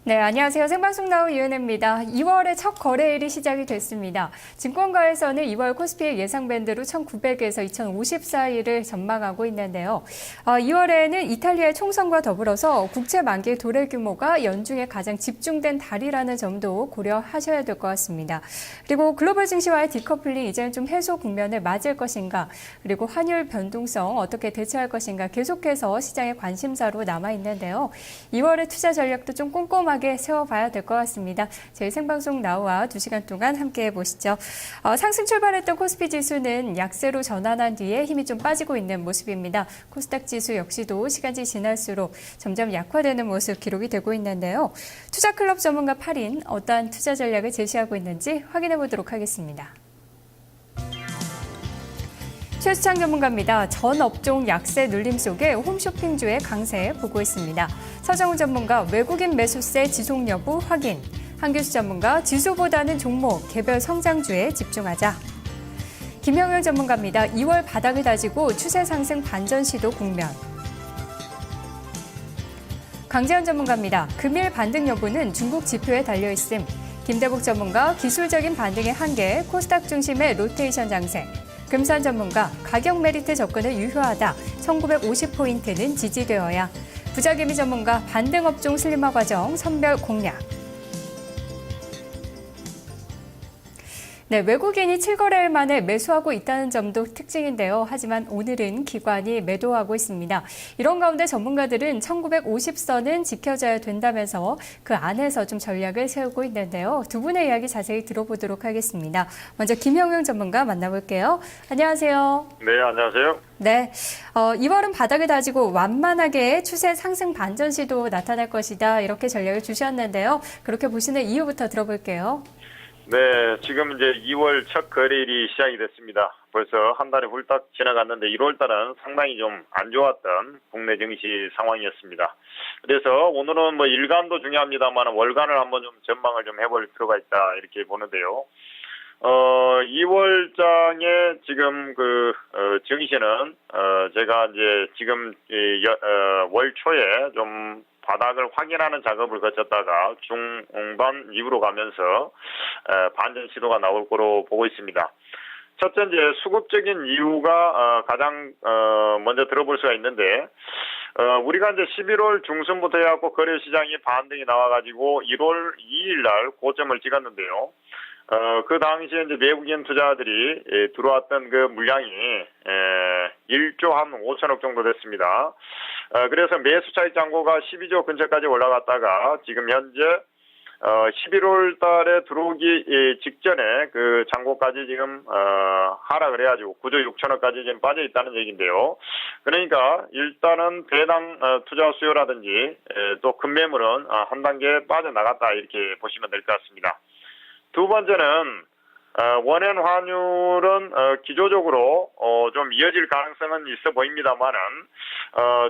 네, 안녕하세요. 생방송 나우 이은혜입니다. 2월의 첫 거래일이 시작이 됐습니다. 증권가에서는 2월 코스피의 예상 밴드로 1900에서 2050 사이를 전망하고 있는데요. 2월에는 이탈리아의 총선과 더불어서 국채 만기 도래 규모가 연중에 가장 집중된 달이라는 점도 고려하셔야 될 것 같습니다. 그리고 글로벌 증시와의 디커플링 이제는 좀 해소 국면을 맞을 것인가, 그리고 환율 변동성 어떻게 대처할 것인가 계속해서 시장의 관심사로 남아 있는데요. 2월의 투자 전략도 좀 꼼꼼하게 세워봐야 될 것 같습니다. 저희 생방송 나우와 2시간 동안 함께 해보시죠. 상승 출발했던 코스피 지수는 약세로 전환한 뒤에 힘이 좀 빠지고 있는 모습입니다. 코스닥 지수 역시도 시간이 지날수록 점점 약화되는 모습 기록이 되고 있는데요. 투자클럽 전문가 8인 어떠한 투자 전략을 제시하고 있는지 확인해 보도록 하겠습니다. 최수창 전문가입니다. 전 업종 약세 눌림 속에 홈쇼핑주의 강세 보고 있습니다. 서정훈 전문가 외국인 매수세 지속 여부 확인. 한규수 전문가 지수보다는 종목 개별 성장주에 집중하자. 김영영 전문가입니다. 2월 바닥을 다지고 추세 상승 반전 시도 국면. 강재현 전문가입니다. 금일 반등 여부는 중국 지표에 달려있음. 김대복 전문가 기술적인 반등의 한계, 코스닥 중심의 로테이션 장세. 금산 전문가, 가격 메리트 접근을 유효하다. 1950포인트는 지지되어야. 부자기미 전문가, 반등 업종 슬림화 과정, 선별 공략. 네, 외국인이 7거래일 만에 매수하고 있다는 점도 특징인데요. 하지만 오늘은 기관이 매도하고 있습니다. 이런 가운데 전문가들은 1950선은 지켜져야 된다면서 그 안에서 좀 전략을 세우고 있는데요. 두 분의 이야기 자세히 들어보도록 하겠습니다. 먼저 김영영 전문가 만나볼게요. 안녕하세요. 네, 안녕하세요. 네, 2월은 바닥을 다지고 완만하게 추세 상승 반전 시도 나타날 것이다. 이렇게 전략을 주셨는데요. 그렇게 보시는 이유부터 들어볼게요. 네, 지금 이제 2월 첫 거래일이 시작이 됐습니다. 벌써 한 달이 훌딱 지나갔는데 1월 달은 상당히 좀 안 좋았던 국내 증시 상황이었습니다. 그래서 오늘은 뭐 일간도 중요합니다만 월간을 한번 좀 전망을 좀 해볼 필요가 있다 이렇게 보는데요. 2월장에 지금 증시는 제가 이제 지금 월 초에 좀 바닥을 확인하는 작업을 거쳤다가 중반 이후로 가면서 반전 시도가 나올 거로 보고 있습니다. 첫째 이제 수급적인 이유가 가장 먼저 들어볼 수가 있는데 우리가 이제 11월 중순부터 해갖고 거래 시장이 반등이 나와가지고 1월 2일 날 고점을 찍었는데요. 그 당시에 이제 외국인 투자들이 들어왔던 그 물량이 1조 한 5천억 정도 됐습니다. 그래서 매수 차익 잔고가 12조 근처까지 올라갔다가 지금 현재 11월 달에 들어오기 직전에 그 잔고까지 지금 하락을 해가지고 9조 6천억까지 지금 빠져 있다는 얘기인데요. 그러니까 일단은 배당 투자 수요라든지 또 급매물은 한 단계 빠져나갔다 이렇게 보시면 될 것 같습니다. 두 번째는 원엔 환율은 기조적으로 좀 이어질 가능성은 있어 보입니다만은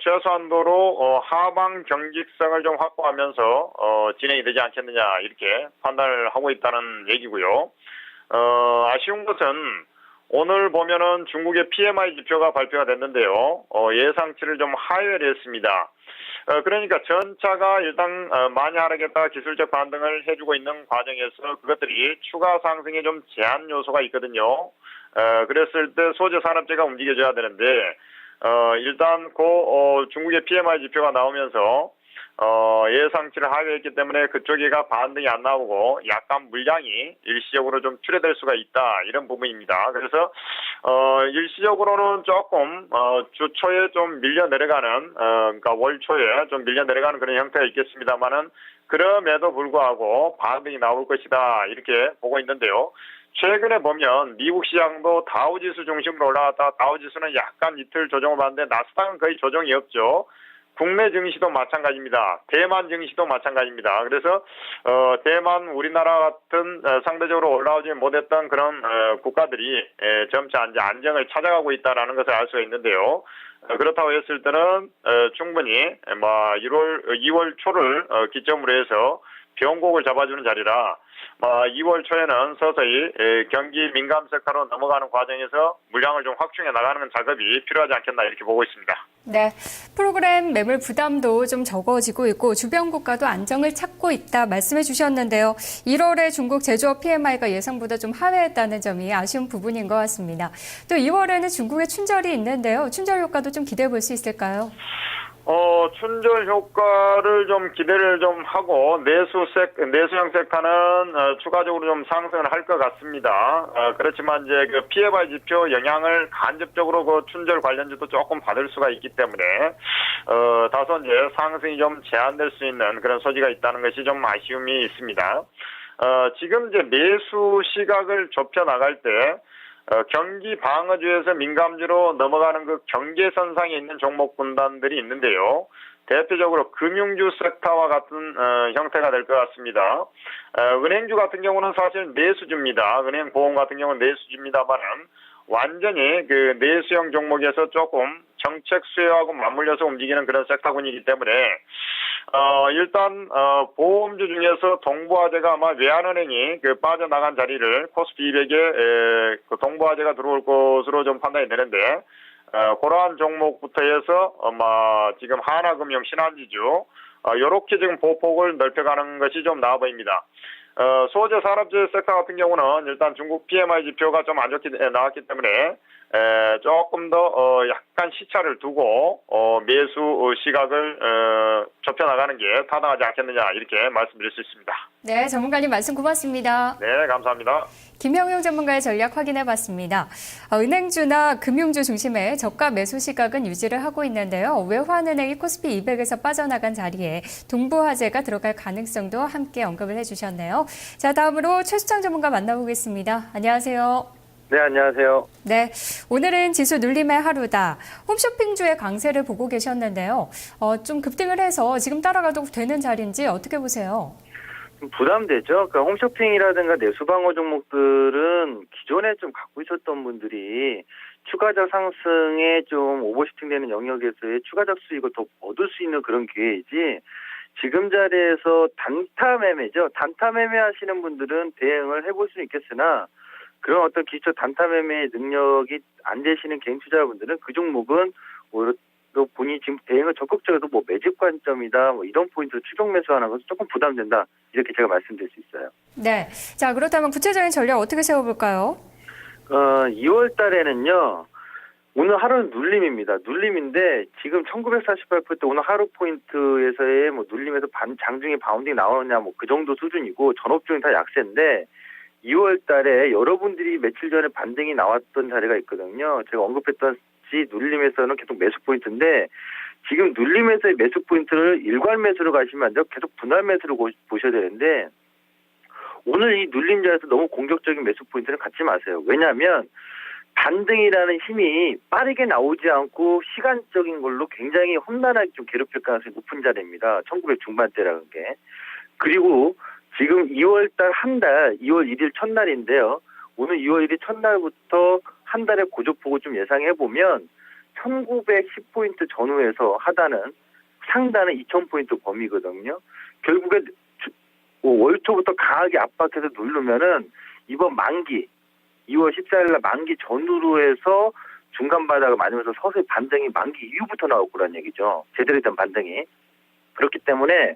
최소한도로 하방 경직성을 좀 확보하면서 진행이 되지 않겠느냐 이렇게 판단을 하고 있다는 얘기고요. 아쉬운 것은 오늘 보면은 중국의 PMI 지표가 발표가 됐는데요. 예상치를 좀 하회를 했습니다. 그러니까 전차가 일단 많이 하락했다가 기술적 반등을 해주고 있는 과정에서 그것들이 추가 상승에 좀 제한 요소가 있거든요. 그랬을 때 소재 산업재가 움직여줘야 되는데 일단 중국의 PMI 지표가 나오면서 예상치를 하회했기 때문에 그쪽이가 반등이 안 나오고 약간 물량이 일시적으로 좀 출회될 수가 있다 이런 부분입니다. 그래서 일시적으로는 조금 주 초에 좀 밀려 내려가는 그러니까 월 초에 좀 밀려 내려가는 그런 형태가 있겠습니다만은 그럼에도 불구하고 반등이 나올 것이다 이렇게 보고 있는데요. 최근에 보면 미국 시장도 다우지수 중심으로 올라갔다가 다우지수는 약간 이틀 조정을 받는데 나스닥은 거의 조정이 없죠. 국내 증시도 마찬가지입니다. 대만 증시도 마찬가지입니다. 그래서 대만, 우리나라 같은 상대적으로 올라오지 못했던 그런 국가들이 점차 이제 안정을 찾아가고 있다라는 것을 알 수가 있는데요. 그렇다고 했을 때는 충분히 2월 초를 기점으로 해서 변곡을 잡아주는 자리라 2월 초에는 서서히 경기 민감 섹터로 넘어가는 과정에서 물량을 좀 확충해 나가는 작업이 필요하지 않겠나 이렇게 보고 있습니다. 네, 프로그램 매물 부담도 좀 적어지고 있고 주변 국가도 안정을 찾고 있다 말씀해 주셨는데요. 1월에 중국 제조업 PMI가 예상보다 좀 하회했다는 점이 아쉬운 부분인 것 같습니다. 또 2월에는 중국의 춘절이 있는데요. 춘절 효과도 좀 기대해 볼 수 있을까요? 춘절 효과를 좀 기대를 좀 하고 내수형 섹터는 추가적으로 좀 상승을 할 것 같습니다. 그렇지만 이제 그 PMI 지표 영향을 간접적으로 그 춘절 관련주도 조금 받을 수가 있기 때문에 다소 이제 상승이 좀 제한될 수 있는 그런 소지가 있다는 것이 좀 아쉬움이 있습니다. 지금 이제 매수 시각을 좁혀 나갈 때 경기 방어주에서 민감주로 넘어가는 그 경계선상에 있는 종목 분단들이 있는데요. 대표적으로 금융주 섹터와 같은 형태가 될 것 같습니다. 은행주 같은 경우는 사실 내수주입니다. 은행 보험 같은 경우는 내수주입니다만은 완전히 그 내수형 종목에서 조금 정책 수요하고 맞물려서 움직이는 그런 섹터군이기 때문에 일단 보험주 중에서 동부화재가 아마 외환은행이 그 빠져나간 자리를 코스피 200에 그 동부화재가 들어올 것으로 좀 판단이 되는데 그러한 종목부터 해서 아마 지금 하나금융 신한지주 이렇게 지금 보폭을 넓혀가는 것이 좀 나아 보입니다. 소재 산업재 섹터 같은 경우는 일단 중국 PMI 지표가 좀 안 좋게 나왔기 때문에 조금 더 약간 시차를 두고 매수 시각을 좁혀나가는 게 타당하지 않겠느냐 이렇게 말씀드릴 수 있습니다. 네, 전문가님 말씀 고맙습니다. 네, 감사합니다. 김영용 전문가의 전략 확인해봤습니다. 은행주나 금융주 중심의 저가 매수 시각은 유지를 하고 있는데요. 외환은행이 코스피 200에서 빠져나간 자리에 동부화재가 들어갈 가능성도 함께 언급을 해주셨네요. 자, 다음으로 최수창 전문가 만나보겠습니다. 안녕하세요. 네, 안녕하세요. 네, 오늘은 지수 눌림의 하루다. 홈쇼핑주의 강세를 보고 계셨는데요. 좀 급등을 해서 지금 따라가도 되는 자리인지 어떻게 보세요? 좀 부담되죠. 그러니까 홈쇼핑이라든가 내수방어 종목들은 기존에 좀 갖고 있었던 분들이 추가적 상승에 좀 오버슈팅되는 영역에서의 추가적 수익을 더 얻을 수 있는 그런 기회이지 지금 자리에서 단타 매매죠. 단타 매매 하시는 분들은 대응을 해볼 수는 있겠으나 그런 어떤 기초 단타 매매 능력이 안 되시는 개인 투자자분들은 그 종목은 오히려 또 본인이 지금 대응을 적극적으로 뭐 매집 관점이다 뭐 이런 포인트로 추격 매수하는 것은 조금 부담된다 이렇게 제가 말씀드릴 수 있어요. 네, 자 그렇다면 구체적인 전략 어떻게 세워볼까요? 2월 달에는요. 오늘 하루는 눌림입니다. 눌림인데 지금 1948포인트 오늘 하루 포인트에서의 뭐 눌림에서 장중에 바운딩 나오느냐 뭐 그 정도 수준이고 전업종이 다 약세인데 2월 달에 여러분들이 며칠 전에 반등이 나왔던 자리가 있거든요. 제가 언급했던 눌림에서는 계속 매수 포인트인데 지금 눌림에서의 매수 포인트를 일괄 매수로 가시면 안 돼요. 계속 분할 매수로 보셔야 되는데 오늘 이 눌림 자리에서 너무 공격적인 매수 포인트를 갖지 마세요. 왜냐하면 반등이라는 힘이 빠르게 나오지 않고 시간적인 걸로 굉장히 험난하게 좀 괴롭힐 가능성이 높은 자리입니다. 1900 중반대라는 게. 그리고 지금 2월달 한 달, 2월 1일 첫날인데요. 오늘 2월 1일 첫날부터 한 달의 고조폭을 좀 예상해보면 1910포인트 전후에서 하단은 상단은 2000포인트 범위거든요. 결국에 월 초부터 강하게 압박해서 누르면은 이번 만기 2월 14일 날 만기 전후로 해서 중간 바닥을 맞으면서 서서히 반등이 만기 이후부터 나올 거란 얘기죠. 제대로 된 반등이. 그렇기 때문에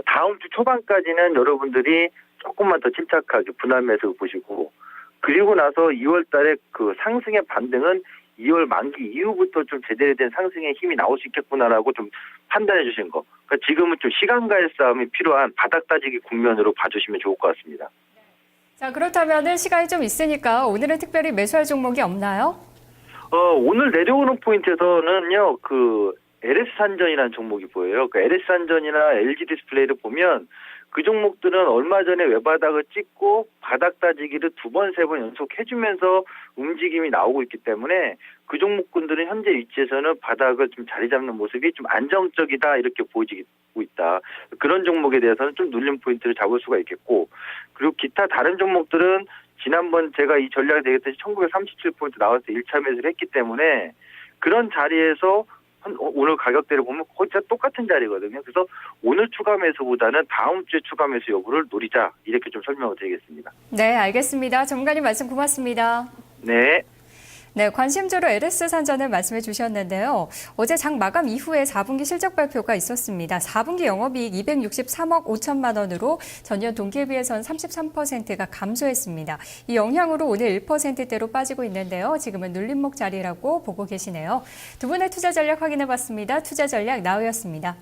다음 주 초반까지는 여러분들이 조금만 더 침착하게 분할 매수 보시고 그리고 나서 2월 달에 그 상승의 반등은 2월 만기 이후부터 좀 제대로 된 상승의 힘이 나올 수 있겠구나라고 좀 판단해 주신 거. 그러니까 지금은 좀 시간과의 싸움이 필요한 바닥 따지기 국면으로 봐주시면 좋을 것 같습니다. 자, 그렇다면은 시간이 좀 있으니까 오늘은 특별히 매수할 종목이 없나요? 오늘 내려오는 포인트에서는요, LS산전이라는 종목이 보여요. LS산전이나 LG 디스플레이를 보면 그 종목들은 얼마 전에 외바닥을 찍고 바닥 따지기를 2번, 3번 연속 해주면서 움직임이 나오고 있기 때문에 그 종목군들은 현재 위치에서는 바닥을 좀 자리 잡는 모습이 좀 안정적이다 이렇게 보이고 있다. 그런 종목에 대해서는 좀 눌림 포인트를 잡을 수가 있겠고 그리고 기타 다른 종목들은 지난번 제가 이 전략이 되겠듯이 1937포인트 나왔을 때 1차 매수를 했기 때문에 그런 자리에서 오늘 가격대를 보면 거의 다 똑같은 자리거든요. 그래서 오늘 추가 매수보다는 다음 주에 추가 매수 여부를 노리자 이렇게 좀 설명을 드리겠습니다. 네, 알겠습니다. 전문가님 말씀 고맙습니다. 네. 네, 관심주로 LS 산전을 말씀해 주셨는데요. 어제 장 마감 이후에 4분기 실적 발표가 있었습니다. 4분기 영업이익 263억 5천만 원으로 전년 동기에 비해서는 33%가 감소했습니다. 이 영향으로 오늘 1%대로 빠지고 있는데요. 지금은 눌림목 자리라고 보고 계시네요. 두 분의 투자 전략 확인해 봤습니다. 투자 전략 나우였습니다.